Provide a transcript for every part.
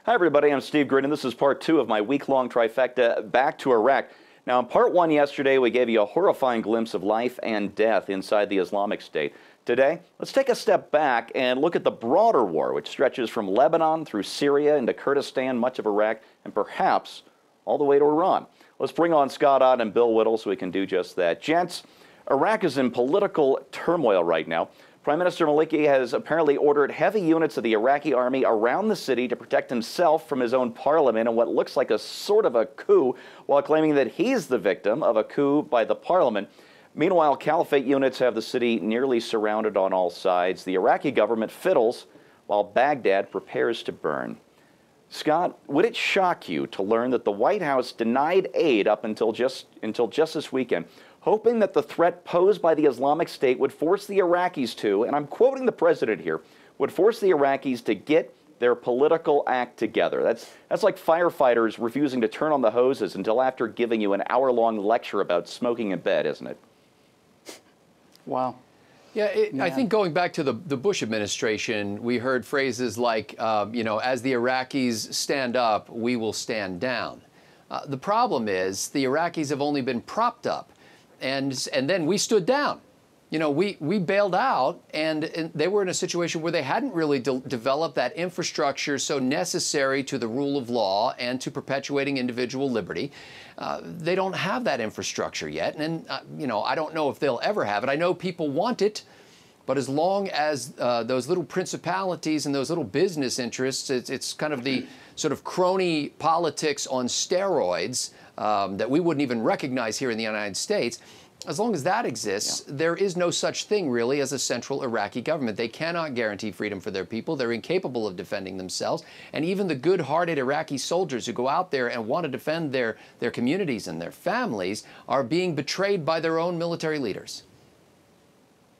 Hi, everybody. I'm Steve Grin, and this is part 2 of my week-long trifecta back to Iraq. Now, in part 1 yesterday, we gave you a horrifying glimpse of life and death inside the Islamic State. Today, let's take a step back and look at the broader war, which stretches from Lebanon through Syria into Kurdistan, much of Iraq, and perhaps all the way to Iran. Let's bring on Scott Ott and Bill Whittle so we can do just that. Gents, Iraq is in political turmoil right now. Prime Minister Maliki has apparently ordered heavy units of the Iraqi army around the city to protect himself from his own parliament in what looks like a sort of a coup, while claiming that he's the victim of a coup by the parliament. Meanwhile, caliphate units have the city nearly surrounded on all sides. The Iraqi government fiddles while Baghdad prepares to burn. Scott, would it shock you to learn that the White House denied aid up until just this weekend, hoping that the threat posed by the Islamic State would force the Iraqis to, and I'm quoting the president here, would force the Iraqis to get their political act together? That's like firefighters refusing to turn on the hoses until after giving you an hour-long lecture about smoking in bed, isn't it? Wow. Yeah, I think going back to the Bush administration, we heard phrases like, you know, as the Iraqis stand up, we will stand down. The problem is the Iraqis have only been propped up, and then we stood down. You know, we bailed out, and they were in a situation where they hadn't really developed that infrastructure so necessary to the rule of law and to perpetuating individual liberty. They don't have that infrastructure yet, and you know, I don't know if they'll ever have it. I know people want it, but as long as those little principalities and those little business interests, it's kind of the sort of crony politics on steroids that we wouldn't even recognize here in the United States. As long as that exists, there is no such thing really as a central Iraqi government. They cannot guarantee freedom for their people. They're incapable of defending themselves. And even the good-hearted Iraqi soldiers who go out there and want to defend their communities and their families are being betrayed by their own military leaders.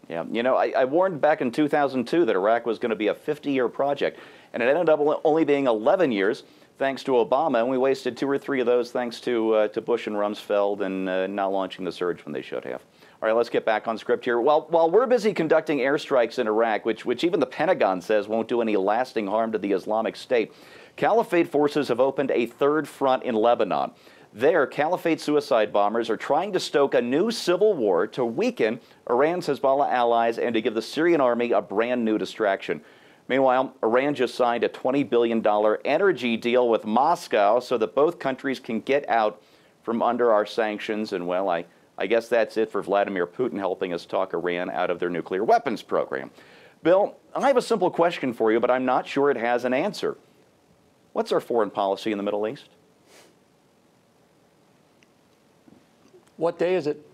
Yeah, you know, I warned back in 2002 that Iraq was going to be a 50-year project, and it ended up only being 11 years. Thanks to Obama, and we wasted 2 or 3 of those thanks to Bush and Rumsfeld and not launching the surge when they should have. All right, let's get back on script here. While we're busy conducting airstrikes in Iraq, which even the Pentagon says won't do any lasting harm to the Islamic State, Caliphate forces have opened a third front in Lebanon. There, Caliphate suicide bombers are trying to stoke a new civil war to weaken Iran's Hezbollah allies and to give the Syrian army a brand new distraction. Meanwhile, Iran just signed a $20 billion energy deal with Moscow so that both countries can get out from under our sanctions. And, well, I guess that's it for Vladimir Putin helping us talk Iran out of their nuclear weapons program. Bill, I have a simple question for you, but I'm not sure it has an answer. What's our foreign policy in the Middle East? What day is it?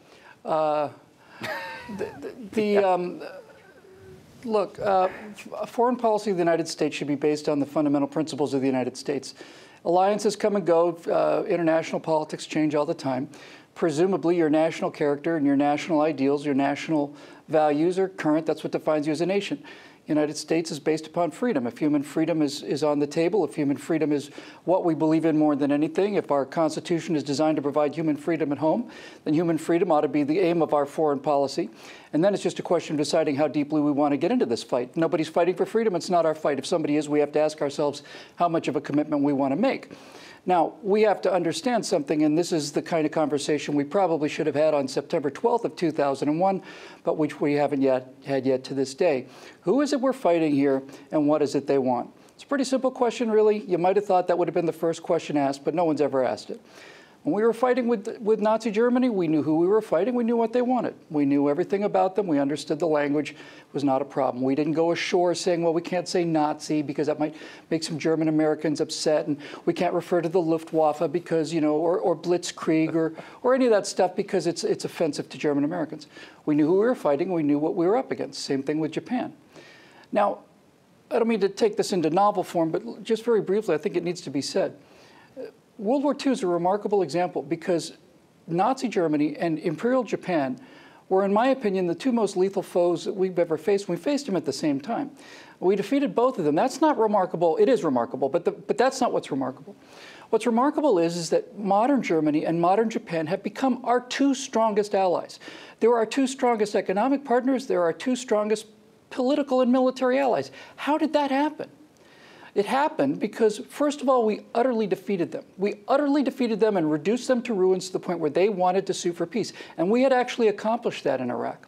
Look, foreign policy of the United States should be based on the fundamental principles of the United States. Alliances come and go. International politics change all the time. Presumably, your national character and your national ideals, your national values are current. That's what defines you as a nation. The United States is based upon freedom. If human freedom is on the table, if human freedom is what we believe in more than anything, if our Constitution is designed to provide human freedom at home, then human freedom ought to be the aim of our foreign policy. And then it's just a question of deciding how deeply we want to get into this fight. Nobody's fighting for freedom. It's not our fight. If somebody is, we have to ask ourselves how much of a commitment we want to make. Now, we have to understand something, and this is the kind of conversation we probably should have had on September 12th of 2001, but which we haven't had yet to this day. Who is it we're fighting here, and what is it they want? It's a pretty simple question, really. You might have thought that would have been the first question asked, but no one's ever asked it. When we were fighting with Nazi Germany, we knew who we were fighting. We knew what they wanted. We knew everything about them. We understood the language. It was not a problem. We didn't go ashore saying, well, we can't say Nazi because that might make some German Americans upset, and we can't refer to the Luftwaffe because, you know, or Blitzkrieg or any of that stuff because it's offensive to German Americans. We knew who we were fighting. We knew what we were up against. Same thing with Japan. Now, I don't mean to take this into novel form, but just very briefly, I think it needs to be said. World War II is a remarkable example because Nazi Germany and Imperial Japan were, in my opinion, the two most lethal foes that we've ever faced. We faced them at the same time. We defeated both of them. That's not remarkable. It is remarkable, but that's not what's remarkable. What's remarkable is that modern Germany and modern Japan have become our 2 strongest allies. They're our 2 strongest economic partners. They're our 2 strongest political and military allies. How did that happen? It happened because, first of all, we utterly defeated them. We utterly defeated them and reduced them to ruins to the point where they wanted to sue for peace. And we had actually accomplished that in Iraq.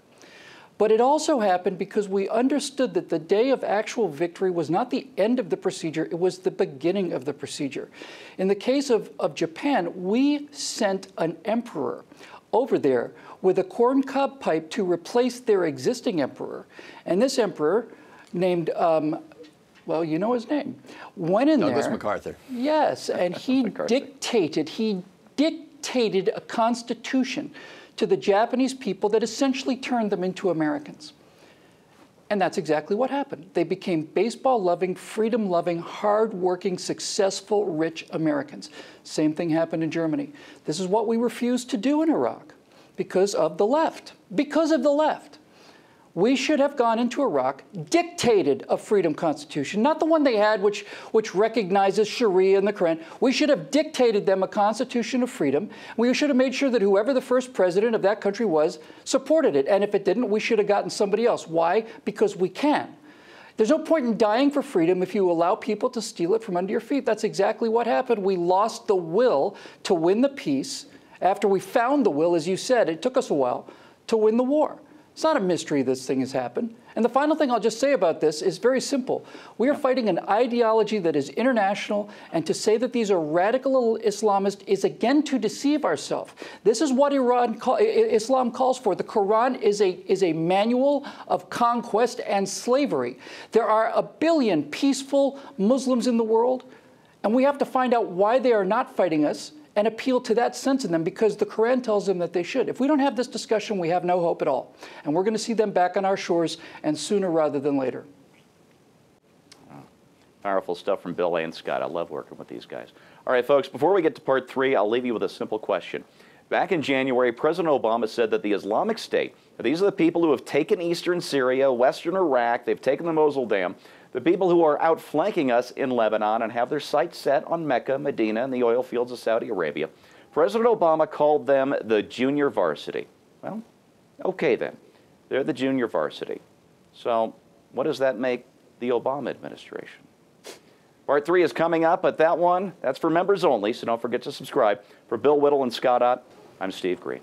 But it also happened because we understood that the day of actual victory was not the end of the procedure, it was the beginning of the procedure. In the case of Japan, we sent an emperor over there with a corncob pipe to replace their existing emperor. And this emperor, named, well, you know his name, went in Douglas there. MacArthur. Yes, and he dictated a constitution to the Japanese people that essentially turned them into Americans. And that's exactly what happened. They became baseball-loving, freedom-loving, hard-working, successful, rich Americans. Same thing happened in Germany. This is what we refused to do in Iraq because of the left. Because of the left. We should have gone into Iraq, dictated a freedom constitution, not the one they had, which recognizes Sharia and the Quran. We should have dictated them a constitution of freedom. We should have made sure that whoever the first president of that country was supported it. And if it didn't, we should have gotten somebody else. Why? Because we can. There's no point in dying for freedom if you allow people to steal it from under your feet. That's exactly what happened. We lost the will to win the peace. After we found the will, as you said, it took us a while to win the war. It's not a mystery this thing has happened. And the final thing I'll just say about this is very simple. We are fighting an ideology that is international, and to say that these are radical Islamists is again to deceive ourselves. This is what Islam calls for. The Quran is a manual of conquest and slavery. There are 1 billion peaceful Muslims in the world, and we have to find out why they are not fighting us and appeal to that sense in them, because the Quran tells them that they should. If we don't have this discussion, we have no hope at all. And we're going to see them back on our shores, and sooner rather than later. Powerful stuff from Bill and Scott. I love working with these guys. All right, folks, before we get to part 3, I'll leave you with a simple question. Back in January, President Obama said that the Islamic State, these are the people who have taken eastern Syria, western Iraq, they've taken the Mosul Dam, the people who are outflanking us in Lebanon and have their sights set on Mecca, Medina, and the oil fields of Saudi Arabia. President Obama called them the junior varsity. Well, okay then. They're the junior varsity. So what does that make the Obama administration? Part 3 is coming up, but that's for members only, so don't forget to subscribe. For Bill Whittle and Scott Ott, I'm Steve Green.